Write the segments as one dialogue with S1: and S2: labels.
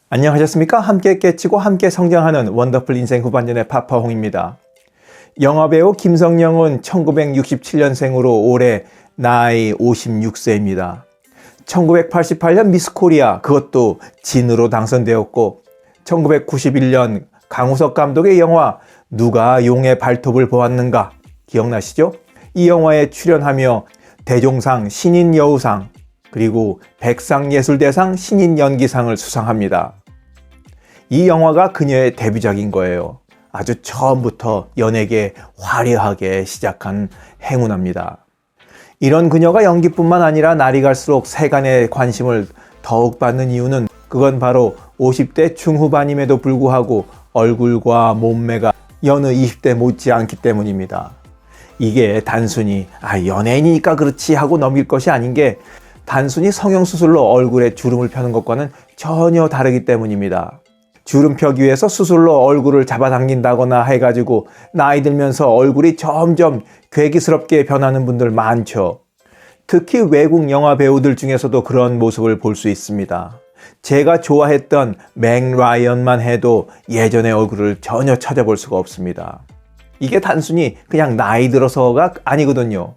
S1: 안녕하셨습니까? 함께 깨치고 함께 성장하는 원더풀 인생 후반전의 파파홍입니다. 영화배우 김성령은 1967년생으로 올해 나이 56세입니다. 1988년 미스 코리아, 그것도 진으로 당선되었고 1991년 강우석 감독의 영화 누가 용의 발톱을 보았는가 기억나시죠? 이 영화에 출연하며 대종상 신인여우상 그리고 백상예술대상 신인연기상을 수상합니다. 이 영화가 그녀의 데뷔작인 거예요. 아주 처음부터 연예계 화려하게 시작한 행운합니다. 이런 그녀가 연기뿐만 아니라 날이 갈수록 세간의 관심을 더욱 받는 이유는 그건 바로 50대 중후반임에도 불구하고 얼굴과 몸매가 여느 20대 못지않기 때문입니다. 이게 단순히 연예인이니까 그렇지 하고 넘길 것이 아닌 게 단순히 성형수술로 얼굴에 주름을 펴는 것과는 전혀 다르기 때문입니다. 주름 펴기 위해서 수술로 얼굴을 잡아당긴다거나 해가지고 나이 들면서 얼굴이 점점 괴기스럽게 변하는 분들 많죠. 특히 외국 영화 배우들 중에서도 그런 모습을 볼 수 있습니다. 제가 좋아했던 맥 라이언만 해도 예전의 얼굴을 전혀 찾아볼 수가 없습니다. 이게 단순히 그냥 나이 들어서가 아니거든요.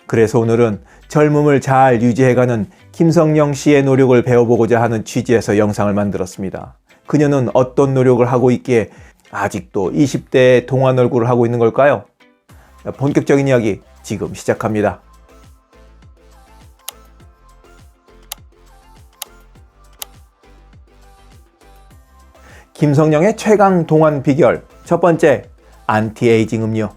S1: 그래서 오늘은 젊음을 잘 유지해가는 김성령 씨의 노력을 배워보고자 하는 취지에서 영상을 만들었습니다. 그녀는 어떤 노력을 하고 있기에 아직도 20대의 동안 얼굴을 하고 있는 걸까요? 본격적인 이야기 지금 시작합니다. 김성령의 최강 동안 비결 첫 번째, 안티에이징 음료.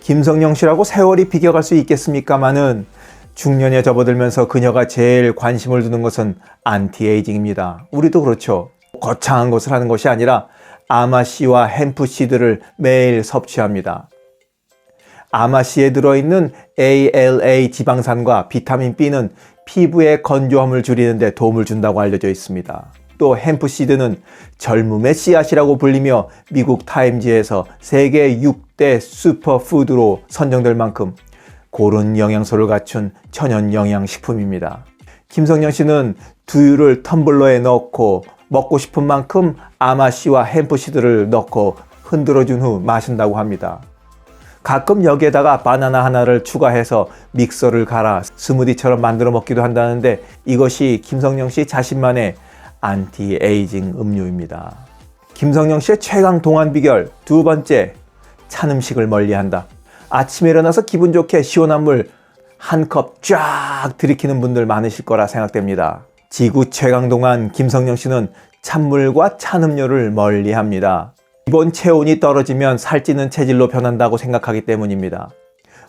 S1: 김성령 씨라고 세월이 비껴갈 수 있겠습니까마는 중년에 접어들면서 그녀가 제일 관심을 두는 것은 안티에이징입니다. 우리도 그렇죠. 거창한 것을 하는 것이 아니라 아마씨와 햄프씨드를 매일 섭취합니다. 아마씨에 들어있는 ALA 지방산과 비타민 B는 피부의 건조함을 줄이는 데 도움을 준다고 알려져 있습니다. 또 햄프씨드는 젊음의 씨앗이라고 불리며 미국 타임지에서 세계 6대 슈퍼푸드로 선정될 만큼 고른 영양소를 갖춘 천연 영양식품입니다. 김성령 씨는 두유를 텀블러에 넣고 먹고 싶은 만큼 아마씨와 햄프씨드를 넣고 흔들어준 후 마신다고 합니다. 가끔 여기에다가 바나나 하나를 추가해서 믹서를 갈아 스무디처럼 만들어 먹기도 한다는데 이것이 김성령 씨 자신만의 안티에이징 음료입니다. 김성령 씨의 최강 동안 비결 두 번째, 찬 음식을 멀리한다. 아침에 일어나서 기분 좋게 시원한 물 한 컵 쫙 들이키는 분들 많으실 거라 생각됩니다. 지구 최강 동안 김성령 씨는 찬물과 찬 음료를 멀리합니다. 기본 체온이 떨어지면 살찌는 체질로 변한다고 생각하기 때문입니다.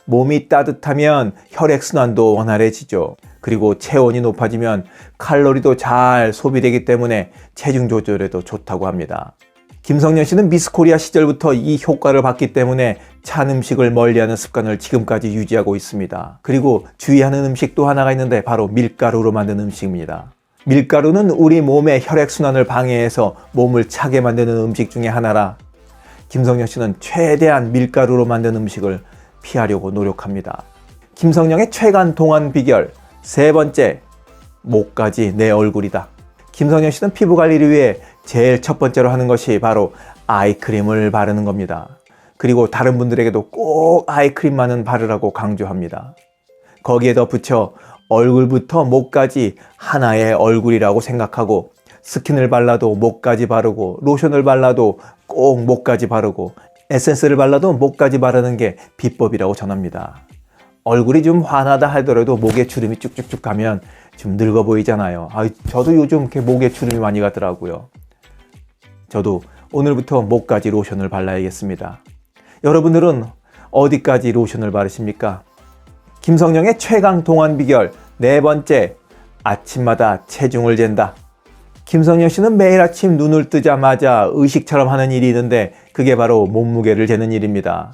S1: 몸이 따뜻하면 혈액순환도 원활해지죠. 그리고 체온이 높아지면 칼로리도 잘 소비되기 때문에 체중 조절에도 좋다고 합니다. 김성령 씨는 미스 코리아 시절부터 이 효과를 봤기 때문에 찬 음식을 멀리하는 습관을 지금까지 유지하고 있습니다. 그리고 주의하는 음식 또 하나가 있는데 바로 밀가루로 만든 음식입니다. 밀가루는 우리 몸의 혈액순환을 방해해서 몸을 차게 만드는 음식 중에 하나라 김성령 씨는 최대한 밀가루로 만든 음식을 피하려고 노력합니다. 김성령의 최강 동안 비결 세 번째, 목까지 내 얼굴이다. 김성령 씨는 피부 관리를 위해 제일 첫 번째로 하는 것이 바로 아이크림을 바르는 겁니다. 그리고 다른 분들에게도 꼭 아이크림만은 바르라고 강조합니다. 거기에 덧붙여 얼굴부터 목까지 하나의 얼굴이라고 생각하고 스킨을 발라도 목까지 바르고 로션을 발라도 꼭 목까지 바르고 에센스를 발라도 목까지 바르는 게 비법이라고 전합니다. 얼굴이 좀 환하다 하더라도 목에 주름이 쭉쭉쭉 가면 좀 늙어 보이잖아요. 저도 요즘 이렇게 목에 주름이 많이 가더라고요. 저도 오늘부터 목까지 로션을 발라야겠습니다. 여러분들은 어디까지 로션을 바르십니까? 김성령의 최강 동안 비결 네 번째, 아침마다 체중을 잰다. 김성령 씨는 매일 아침 눈을 뜨자마자 의식처럼 하는 일이 있는데 그게 바로 몸무게를 재는 일입니다.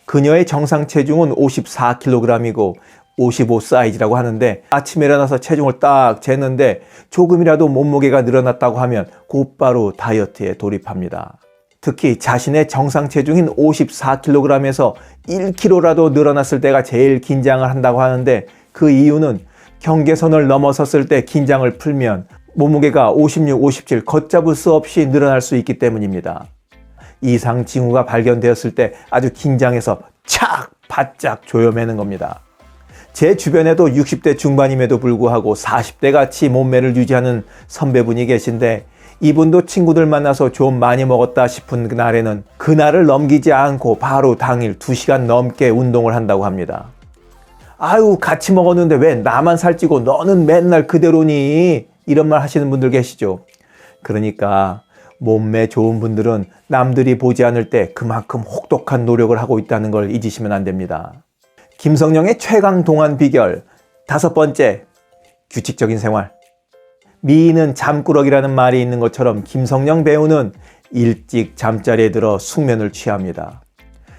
S1: 그녀의 정상 체중은 54kg이고 55 사이즈라고 하는데 아침에 일어나서 체중을 딱 쟀는데 조금이라도 몸무게가 늘어났다고 하면 곧바로 다이어트에 돌입합니다. 특히 자신의 정상 체중인 54kg에서 1kg라도 늘어났을 때가 제일 긴장을 한다고 하는데 그 이유는 경계선을 넘어섰을 때 긴장을 풀면 몸무게가 56, 57 걷잡을 수 없이 늘어날 수 있기 때문입니다. 이상 징후가 발견되었을 때 아주 긴장해서 착! 바짝 조여매는 겁니다. 제 주변에도 60대 중반임에도 불구하고 40대 같이 몸매를 유지하는 선배분이 계신데 이분도 친구들 만나서 좀 많이 먹었다 싶은 날에는 그날을 넘기지 않고 바로 당일 2시간 넘게 운동을 한다고 합니다. 아유, 같이 먹었는데 왜 나만 살찌고 너는 맨날 그대로니? 이런 말 하시는 분들 계시죠. 그러니까 몸매 좋은 분들은 남들이 보지 않을 때 그만큼 혹독한 노력을 하고 있다는 걸 잊으시면 안 됩니다. 김성령의 최강 동안 비결 5번째, 규칙적인 생활. 미인은 잠꾸러기라는 말이 있는 것처럼 김성령 배우는 일찍 잠자리에 들어 숙면을 취합니다.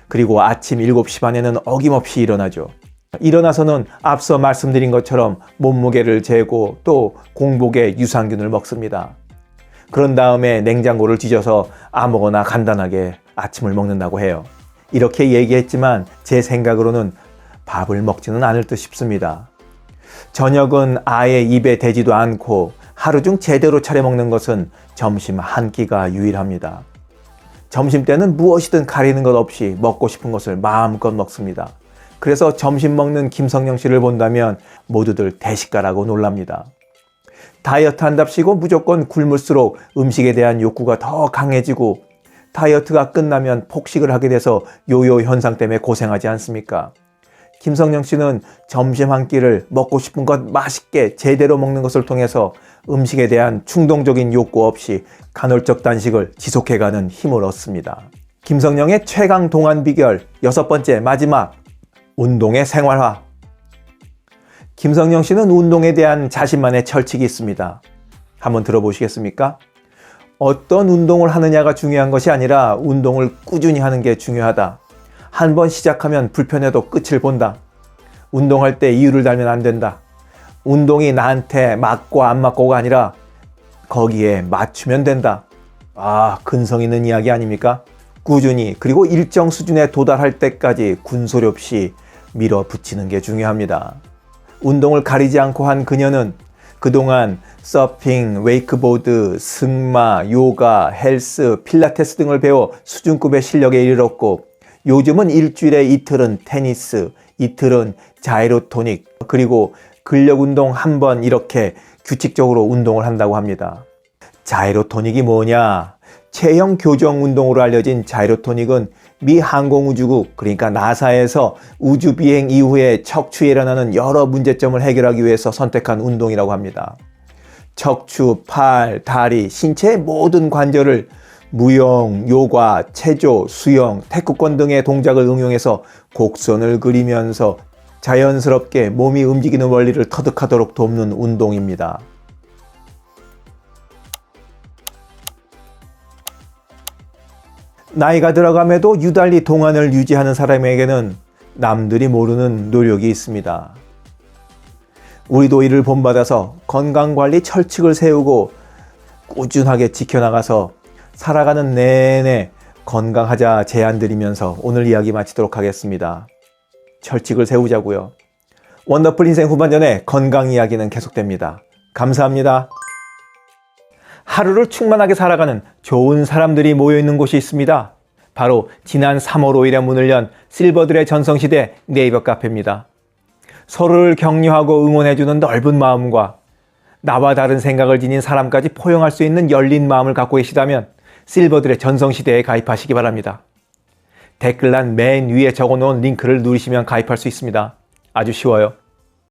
S1: 그리고 아침 7시 반에는 어김없이 일어나죠. 일어나서는 앞서 말씀드린 것처럼 몸무게를 재고 또 공복에 유산균을 먹습니다. 그런 다음에 냉장고를 뒤져서 아무거나 간단하게 아침을 먹는다고 해요. 이렇게 얘기했지만 제 생각으로는 밥을 먹지는 않을 듯 싶습니다. 저녁은 아예 입에 대지도 않고 하루 중 제대로 차려 먹는 것은 점심 한 끼가 유일합니다. 점심 때는 무엇이든 가리는 것 없이 먹고 싶은 것을 마음껏 먹습니다. 그래서 점심 먹는 김성령 씨를 본다면 모두들 대식가라고 놀랍니다. 다이어트 한답시고 무조건 굶을수록 음식에 대한 욕구가 더 강해지고 다이어트가 끝나면 폭식을 하게 돼서 요요 현상 때문에 고생하지 않습니까? 김성령 씨는 점심 한 끼를 먹고 싶은 것 맛있게 제대로 먹는 것을 통해서 음식에 대한 충동적인 욕구 없이 간헐적 단식을 지속해가는 힘을 얻습니다. 김성령의 최강 동안 비결 6번째, 마지막, 운동의 생활화. 김성령 씨는 운동에 대한 자신만의 철칙이 있습니다. 한번 들어보시겠습니까? 어떤 운동을 하느냐가 중요한 것이 아니라 운동을 꾸준히 하는 게 중요하다. 한번 시작하면 불편해도 끝을 본다. 운동할 때 이유를 달면 안 된다. 운동이 나한테 맞고 안 맞고가 아니라 거기에 맞추면 된다. 아, 근성 있는 이야기 아닙니까? 꾸준히 그리고 일정 수준에 도달할 때까지 군소리 없이 밀어붙이는 게 중요합니다. 운동을 가리지 않고 한 그녀는 그동안 서핑, 웨이크보드, 승마, 요가, 헬스, 필라테스 등을 배워 수준급의 실력에 이르렀고 요즘은 일주일에 이틀은 테니스, 이틀은 자이로토닉, 그리고 근력운동 한 번 이렇게 규칙적으로 운동을 한다고 합니다. 자이로토닉이 뭐냐? 체형 교정 운동으로 알려진 자이로토닉은 미 항공우주국, 그러니까 나사에서 우주 비행 이후에 척추에 일어나는 여러 문제점을 해결하기 위해서 선택한 운동이라고 합니다. 척추, 팔, 다리, 신체의 모든 관절을 무용, 요가, 체조, 수영, 태권도 등의 동작을 응용해서 곡선을 그리면서 자연스럽게 몸이 움직이는 원리를 터득하도록 돕는 운동입니다. 나이가 들어감에도 유달리 동안을 유지하는 사람에게는 남들이 모르는 노력이 있습니다. 우리도 이를 본받아서 건강관리 철칙을 세우고 꾸준하게 지켜나가서 살아가는 내내 건강하자 제안 드리면서 오늘 이야기 마치도록 하겠습니다. 철칙을 세우자고요. 원더풀 인생 후반전에 건강 이야기는 계속됩니다. 감사합니다. 하루를 충만하게 살아가는 좋은 사람들이 모여있는 곳이 있습니다. 바로 지난 3월 5일에 문을 연 실버들의 전성시대 네이버 카페입니다. 서로를 격려하고 응원해주는 넓은 마음과 나와 다른 생각을 지닌 사람까지 포용할 수 있는 열린 마음을 갖고 계시다면 실버들의 전성시대에 가입하시기 바랍니다. 댓글란 맨 위에 적어놓은 링크를 누르시면 가입할 수 있습니다. 아주 쉬워요.